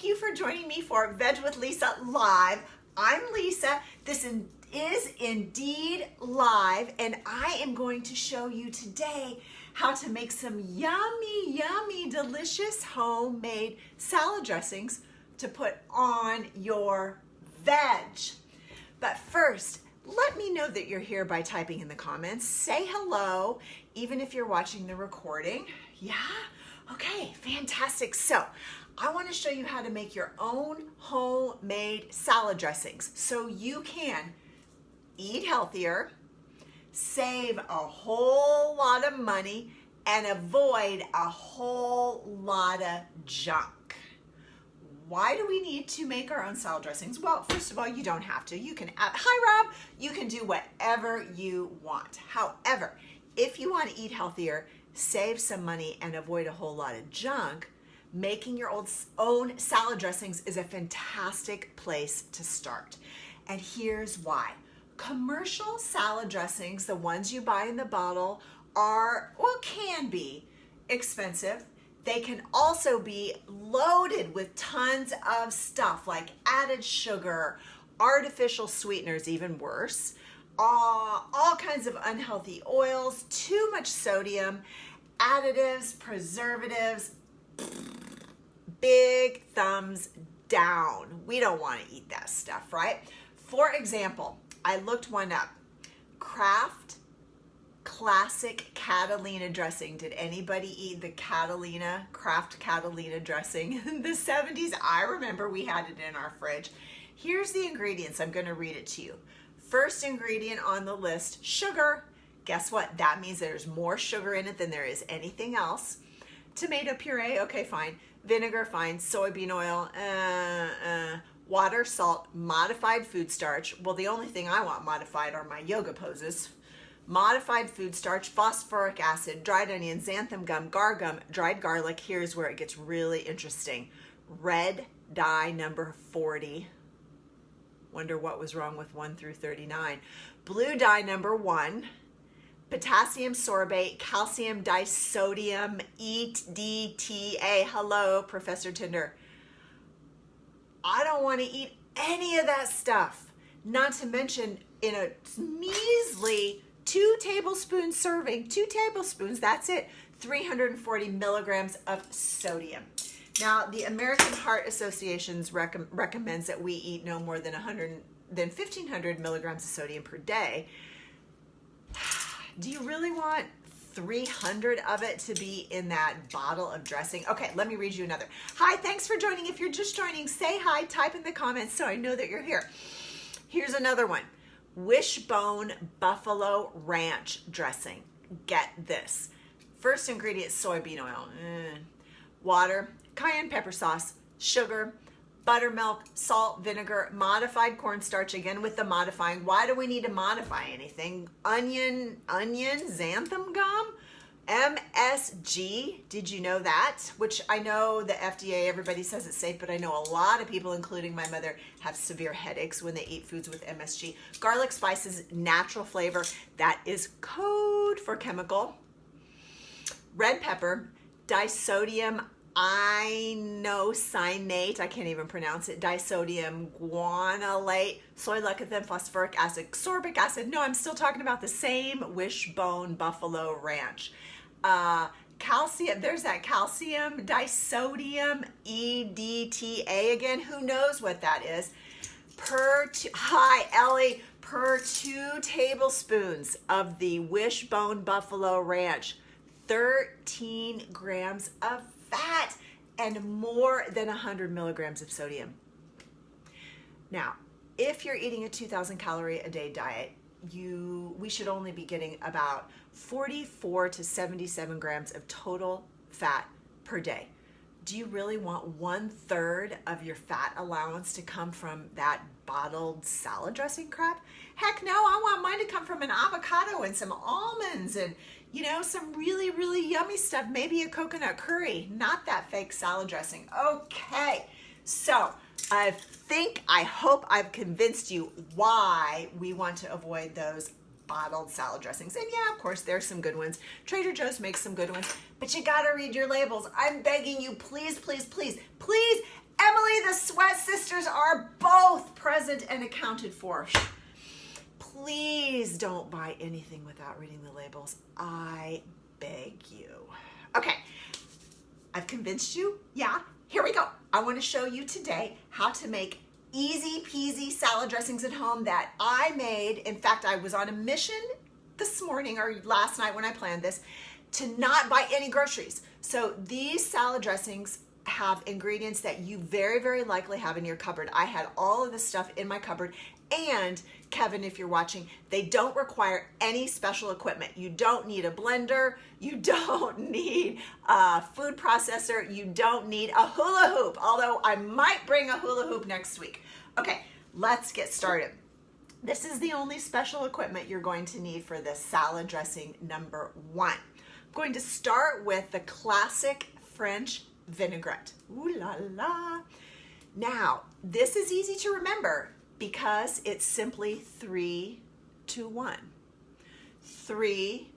you for joining me for Veg with Lisa Live. I'm Lisa. This is indeed live, and I am going to show you today how to make some yummy, yummy, delicious homemade salad dressings to put on your veg. But first, let me know that you're here by typing in the comments. Say hello, even if you're watching the recording. Yeah? Okay, fantastic. So I want to show you how to make your own homemade salad dressings so you can eat healthier, save a whole lot of money, and avoid a whole lot of junk. Why do we need to make our own salad dressings? Well, first of all, you don't have to. You can, hi Rob, you can do whatever you want. However, if you want to eat healthier, save some money, and avoid a whole lot of junk, making your own salad dressings is a fantastic place to start. And here's why. Commercial salad dressings, the ones you buy in the bottle, can be expensive. They can also be loaded with tons of stuff like added sugar, artificial sweeteners, even worse, all kinds of unhealthy oils, too much sodium, additives, preservatives. Big thumbs down. We don't want to eat that stuff, right? For example, I looked one up. Kraft Classic Catalina dressing. Did anybody eat the Kraft Catalina dressing in the 70s? I remember we had it in our fridge. Here's the ingredients. I'm going to read it to you. First ingredient on the list, sugar. Guess what? That means there's more sugar in it than there is anything else. Tomato puree, okay, fine. Vinegar, fine. Soybean oil, water, salt, modified food starch. Well, the only thing I want modified are my yoga poses. Modified food starch, phosphoric acid, dried onion, xanthan gum, gar gum, dried garlic. Here's where it gets really interesting. Red dye number 40. Wonder what was wrong with 1 through 39. Blue dye number 1. Potassium sorbate, calcium disodium, EDTA. Hello, Professor Tinder. I don't want to eat any of that stuff. Not to mention in a measly 2 tablespoon serving, 2 tablespoons, that's it, 340 milligrams of sodium. Now, the American Heart Association recommends that we eat no more than 1,500 milligrams of sodium per day. Do you really want 300 of it to be in that bottle of dressing? Okay, let me read you another. Hi, thanks for joining. If you're just joining, say hi, type in the comments so I know that you're here. Here's another one. Wishbone Buffalo Ranch dressing. Get this. First ingredient, soybean oil. Water, cayenne pepper sauce, sugar, buttermilk, salt, vinegar, modified cornstarch, again with the modifying. Why do we need to modify anything? Onion, xanthan gum, MSG. Did you know that? Which I know the FDA, everybody says it's safe, but I know a lot of people, including my mother, have severe headaches when they eat foods with MSG. Garlic spices, natural flavor. That is code for chemical. Red pepper, disodium inosinate, I can't even pronounce it, disodium guanylate, soy lecithin, phosphoric acid, sorbic acid. No, I'm still talking about the same Wishbone Buffalo Ranch. Calcium, there's that calcium, disodium, EDTA again. Who knows what that is? Hi, Ellie, per 2 tablespoons of the Wishbone Buffalo Ranch, 13 grams of fat and more than 100 milligrams of sodium. Now, if you're eating a 2,000 calorie a day diet, we should only be getting about 44 to 77 grams of total fat per day. Do you really want 1/3 of your fat allowance to come from that bottled salad dressing crap? Heck no, I want mine to come from an avocado and some almonds and, you know, some really, really yummy stuff. Maybe a coconut curry, not that fake salad dressing. Okay, so I hope I've convinced you why we want to avoid those bottled salad dressings. And yeah, of course, there's some good ones. Trader Joe's makes some good ones, but you gotta read your labels. I'm begging you, please, please, please, please, Emily, Finally, the Sweat Sisters are both present and accounted for. Please don't buy anything without reading the labels. I beg you. Okay, I've convinced you? Yeah, here we go. I want to show you today how to make easy peasy salad dressings at home that I made. In fact, I was on a mission this morning or last night when I planned this to not buy any groceries. So these salad dressings have ingredients that you very, very likely have in your cupboard. I had all of this stuff in my cupboard. And Kevin, if you're watching, they don't require any special equipment. You don't need a blender. You don't need a food processor. You don't need a hula hoop, although I might bring a hula hoop next week. Okay, let's get started. This is the only special equipment you're going to need for this salad dressing number 1. I'm going to start with the classic French vinaigrette. Ooh la la. Now, this is easy to remember because it's simply 3, 2, 1. 3,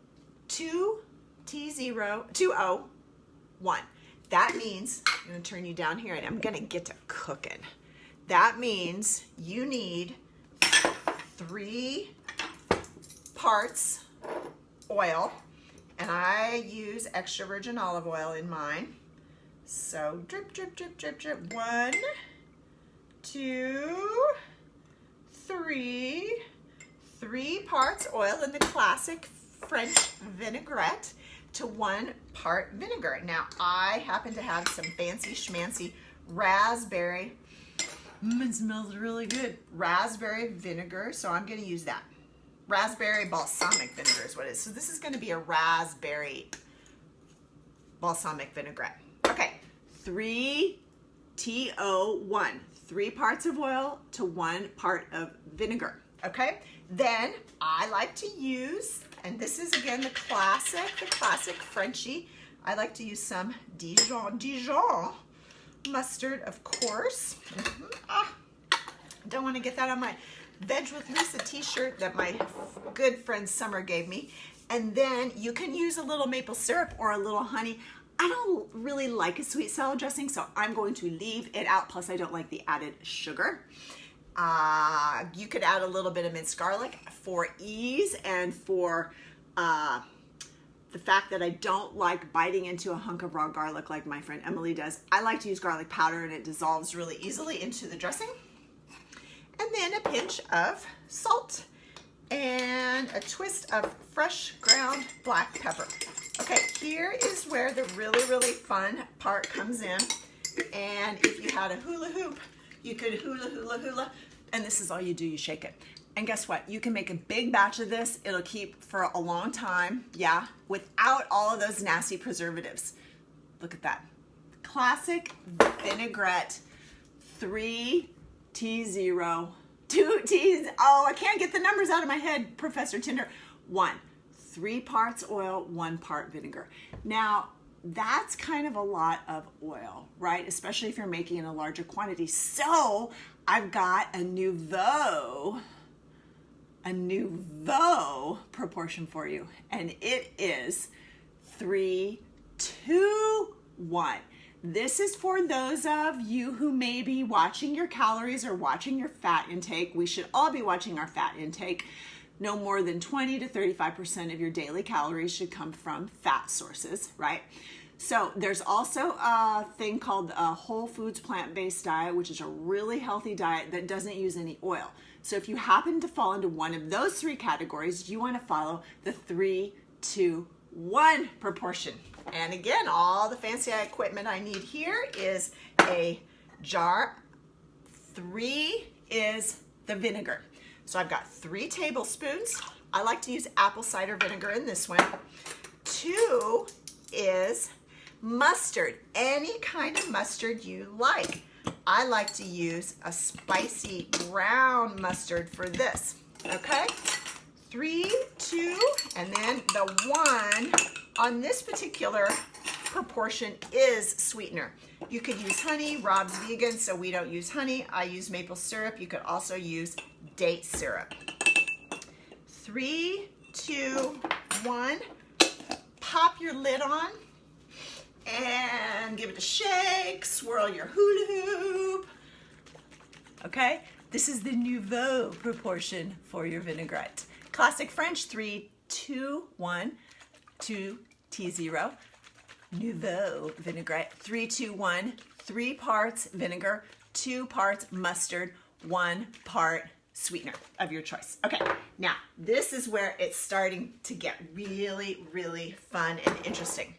2, T0, 2, 0, 1. That means, I'm going to turn you down here and I'm going to get to cooking. That means you need 3 parts oil, and I use extra virgin olive oil in mine. So drip, drip, drip, drip, drip. 1, 2, 3. 3 parts oil in the classic French vinaigrette to 1 part vinegar. Now, I happen to have some fancy schmancy raspberry. It smells really good. Raspberry vinegar, so I'm going to use that. Raspberry balsamic vinegar is what it is. So this is going to be a raspberry balsamic vinaigrette. Okay, 3 TO1. 3 parts of oil to 1 part of vinegar. Okay, then I like to use, and this is again the classic Frenchie. I like to use some Dijon mustard, of course. Don't want to get that on my Veg with Lisa t-shirt that my good friend Summer gave me. And then you can use a little maple syrup or a little honey. I don't really like a sweet salad dressing, so I'm going to leave it out. Plus, I don't like the added sugar. You could add a little bit of minced garlic for ease and for the fact that I don't like biting into a hunk of raw garlic like my friend Emily does. I like to use garlic powder and it dissolves really easily into the dressing. And then a pinch of salt and a twist of fresh ground black pepper. Okay, here is where the really, really fun part comes in. And if you had a hula hoop, you could hula, and this is all you do, you shake it. And guess what? You can make a big batch of this. It'll keep for a long time, yeah, without all of those nasty preservatives. Look at that. Classic vinaigrette, 3 T0, 2 T's, oh, I can't get the numbers out of my head, Professor Tinder. 1, 3 parts oil, 1 part vinegar. Now, that's kind of a lot of oil, right? Especially if you're making in a larger quantity. So I've got a Nouveau proportion for you. And it is 3, 2, 1. This is for those of you who may be watching your calories or watching your fat intake. We should all be watching our fat intake. No more than 20 to 35% of your daily calories should come from fat sources, right? So there's also a thing called a whole foods plant-based diet, which is a really healthy diet that doesn't use any oil. So if you happen to fall into one of those 3 categories, you want to follow the 3, 2, 1 proportion. And again, all the fancy equipment I need here is a jar. 3 is the vinegar. So I've got 3 tablespoons. I like to use apple cider vinegar in this one. 2 is mustard, any kind of mustard you like. I like to use a spicy brown mustard for this, okay? 3, 2, and then the 1 on this particular proportion is sweetener. You could use honey. Rob's vegan, so we don't use honey. I use maple syrup. You could also use date syrup. 3, 2, 1. Pop your lid on. And give it a shake, swirl your hula hoop. Okay, this is the Nouveau proportion for your vinaigrette. Classic French, 3, 2, 1, 2, T0. Nouveau vinaigrette, 3, 2, 1, 3 parts vinegar, 2 parts mustard, 1 part sweetener of your choice. Okay, now this is where it's starting to get really, really fun and interesting.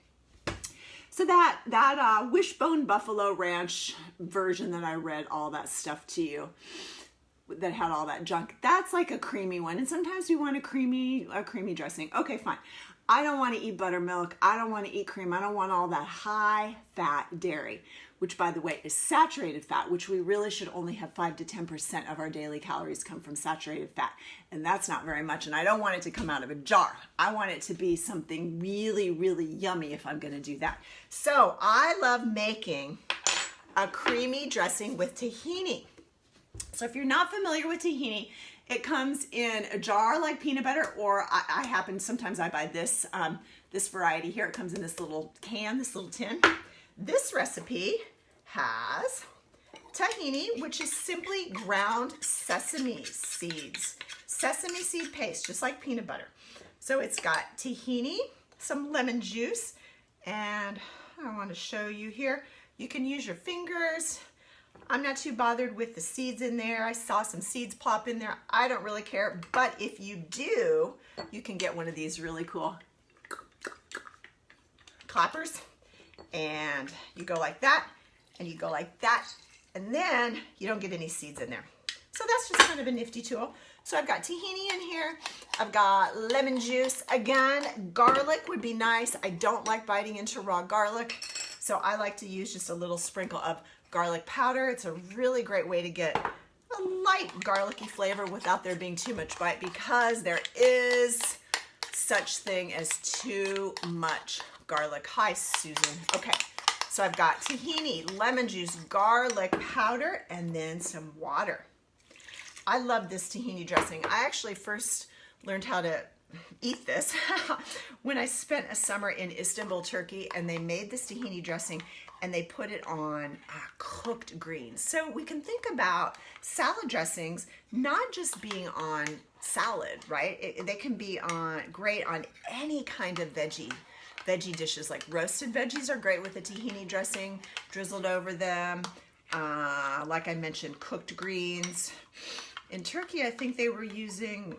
So that Wishbone Buffalo Ranch version that I read all that stuff to you, that had all that junk, that's like a creamy one. And sometimes we want a creamy dressing. Okay, fine. I don't want to eat buttermilk. I don't want to eat cream. I don't want all that high fat dairy, which by the way is saturated fat, which we really should only have 5 to 10% of our daily calories come from saturated fat. And that's not very much. And I don't want it to come out of a jar. I want it to be something really, really yummy if I'm going to do that. So I love making a creamy dressing with tahini. So if you're not familiar with tahini, it comes in a jar like peanut butter, or I happen, sometimes I buy this, this variety here. It comes in this little can, this little tin. This recipe has tahini, which is simply ground sesame seeds. Sesame seed paste, just like peanut butter. So it's got tahini, some lemon juice, and I want to show you here. You can use your fingers. I'm not too bothered with the seeds in there. I saw some seeds plop in there. I don't really care, but if you do, you can get one of these really cool clappers, and you go like that, and you go like that, and then you don't get any seeds in there. So that's just kind of a nifty tool. So I've got tahini in here. I've got lemon juice. Again, garlic would be nice. I don't like biting into raw garlic, so I like to use just a little sprinkle of garlic powder. It's a really great way to get a light garlicky flavor without there being too much bite, because there is such thing as too much garlic. Hi, Susan. Okay, so I've got tahini, lemon juice, garlic powder, and then some water. I love this tahini dressing. I actually first learned how to eat this when I spent a summer in Istanbul, Turkey, and they made this tahini dressing and they put it on cooked greens. So we can think about salad dressings not just being on salad, right? They can be great on any kind of veggie dishes. Like roasted veggies are great with a tahini dressing drizzled over them. Like I mentioned, cooked greens. In Turkey, I think they were using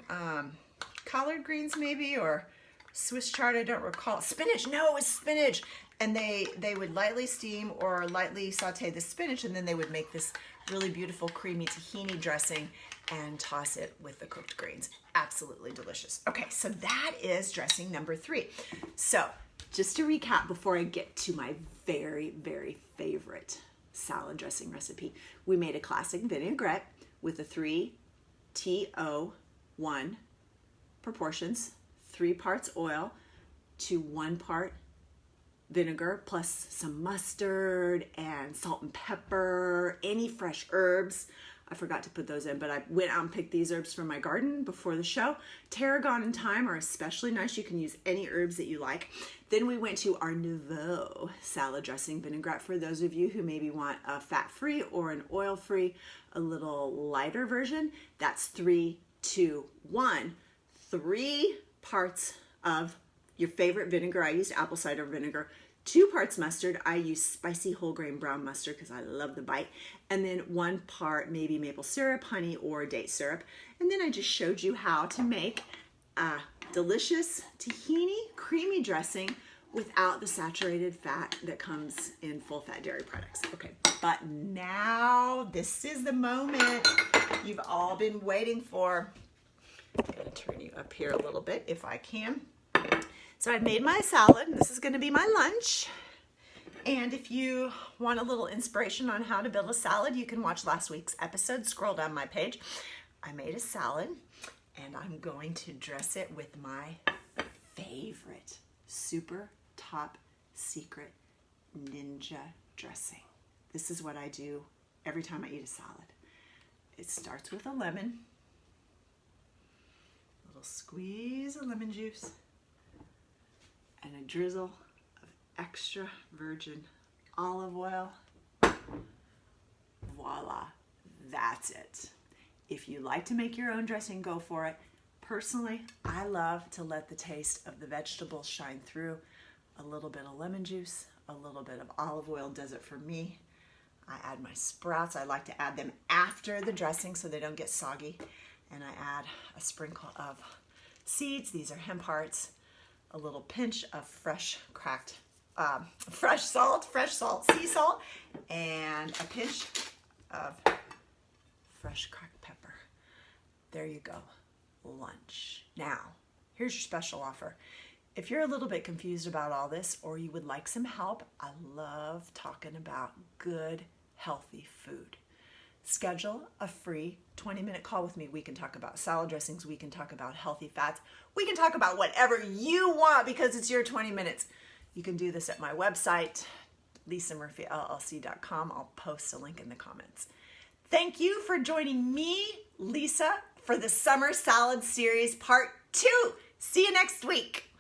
collard greens maybe, or Swiss chard, I don't recall. Spinach, no, it was spinach. And they would lightly steam or lightly saute the spinach, and then they would make this really beautiful creamy tahini dressing and toss it with the cooked greens. Absolutely delicious. Okay, so that is dressing number 3. So just to recap before I get to my very, very favorite salad dressing recipe, we made a classic vinaigrette with a 3-to-1 proportions, 3 parts oil to 1 part vinegar, plus some mustard and salt and pepper, any fresh herbs. I forgot to put those in, but I went out and picked these herbs from my garden before the show. Tarragon and thyme are especially nice. You can use any herbs that you like. Then we went to our Nouveau salad dressing vinaigrette for those of you who maybe want a fat-free or an oil-free, a little lighter version. That's 3-to-1. 3 parts of your favorite vinegar. I used apple cider vinegar. 2 parts mustard. I use spicy whole grain brown mustard because I love the bite. And then 1 part maybe maple syrup, honey, or date syrup. And then I just showed you how to make a delicious tahini creamy dressing without the saturated fat that comes in full fat dairy products. Okay, but now this is the moment you've all been waiting for. I'm gonna turn you up here a little bit if I can. So I've made my salad, and this is gonna be my lunch. And if you want a little inspiration on how to build a salad, you can watch last week's episode, scroll down my page. I made a salad, and I'm going to dress it with my favorite super top secret ninja dressing. This is what I do every time I eat a salad. It starts with a lemon, a little squeeze of lemon juice, and a drizzle of extra virgin olive oil. Voila, that's it. If you like to make your own dressing, go for it. Personally, I love to let the taste of the vegetables shine through. A little bit of lemon juice, a little bit of olive oil does it for me. I add my sprouts. I like to add them after the dressing so they don't get soggy. And I add a sprinkle of seeds. These are hemp hearts. A little pinch of fresh salt, sea salt, and a pinch of fresh cracked pepper. There you go, lunch. Now, here's your special offer. If you're a little bit confused about all this or you would like some help, I love talking about good, healthy food. Schedule a free 20-minute call with me. We can talk about salad dressings. We can talk about healthy fats. We can talk about whatever you want because it's your 20 minutes. You can do this at my website, lisamurphyllc.com. I'll post a link in the comments. Thank you for joining me, Lisa, for the Summer Salad Series Part 2. See you next week.